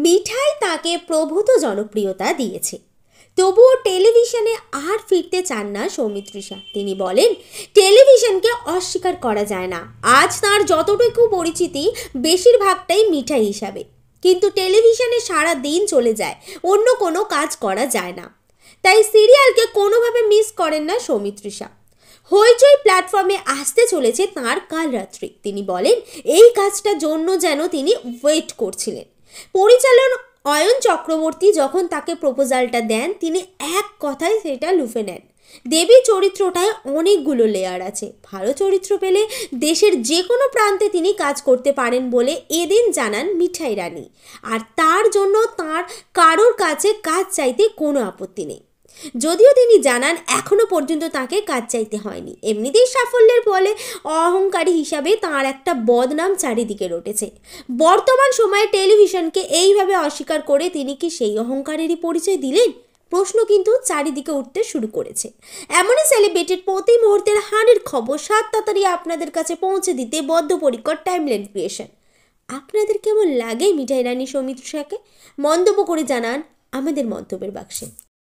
মিঠাই তাকে প্রভূত জনপ্রিয়তা দিয়েছে। তবুও টেলিভিশনে আর ফিরতে চান না সৌমিত্রিষা। তিনি বলেন, টেলিভিশনকে অস্বীকার করা যায় না। আজ তার যতটুকু পরিচিতি বেশিরভাগটাই মিঠাই হিসাবে, কিন্তু টেলিভিশনে সারা দিন চলে যায়, অন্য কোনো কাজ করা যায় না। তাই সিরিয়ালকে কোনোভাবে মিস করেন না সৌমিত্রিষা। হইচই প্ল্যাটফর্মে আসতে চলেছে তাঁর কাল রাত্রি। তিনি বলেন, এই কাজটার জন্য যেন তিনি ওয়েট করছিলেন। পরিচালক অয়ন চক্রবর্তী যখন তাকে প্রপোজালটা দেন, তিনি এক কথায় সেটা লুফে নেন। দেবী চরিত্রটায় অনেকগুলো লেয়ার আছে। ভালো চরিত্র পেলে দেশের যে কোনো প্রান্তে তিনি কাজ করতে পারেন বলে এদিন জানান মিঠাই রানী। আর তার জন্য তার কারোর কাছে কাজ চাইতে কোনো আপত্তি নেই। যদিও তিনি জানান এখনো পর্যন্ত তাকে কাজ চাইতে হয়নি। এমনিতেই সাফল্যের বলে অহংকারী হিসাবে তার একটা বদনাম চারিদিকে রটেছে। বর্তমান সময়ে টেলিভিশনকে এইভাবে অস্বীকার করে তিনি কি সেই অহংকারেরই পরিচয় দিলেন? প্রশ্ন কিন্তু চারিদিকে উঠতে শুরু করেছে। এমনই সেলিব্রিটির প্রতি মুহূর্তের হানির খবর 7 তাড়াতাড়ি আপনাদের কাছে পৌঁছে দিতে বদ্ধপরিকর টাইমলাইন ক্রিয়েশন। আপনাদের কেমন লাগে মিঠাই রানী সৌমিত্রিষাকে? মন্তব্য করে জানান আমাদের মন্তব্যের বাক্সে।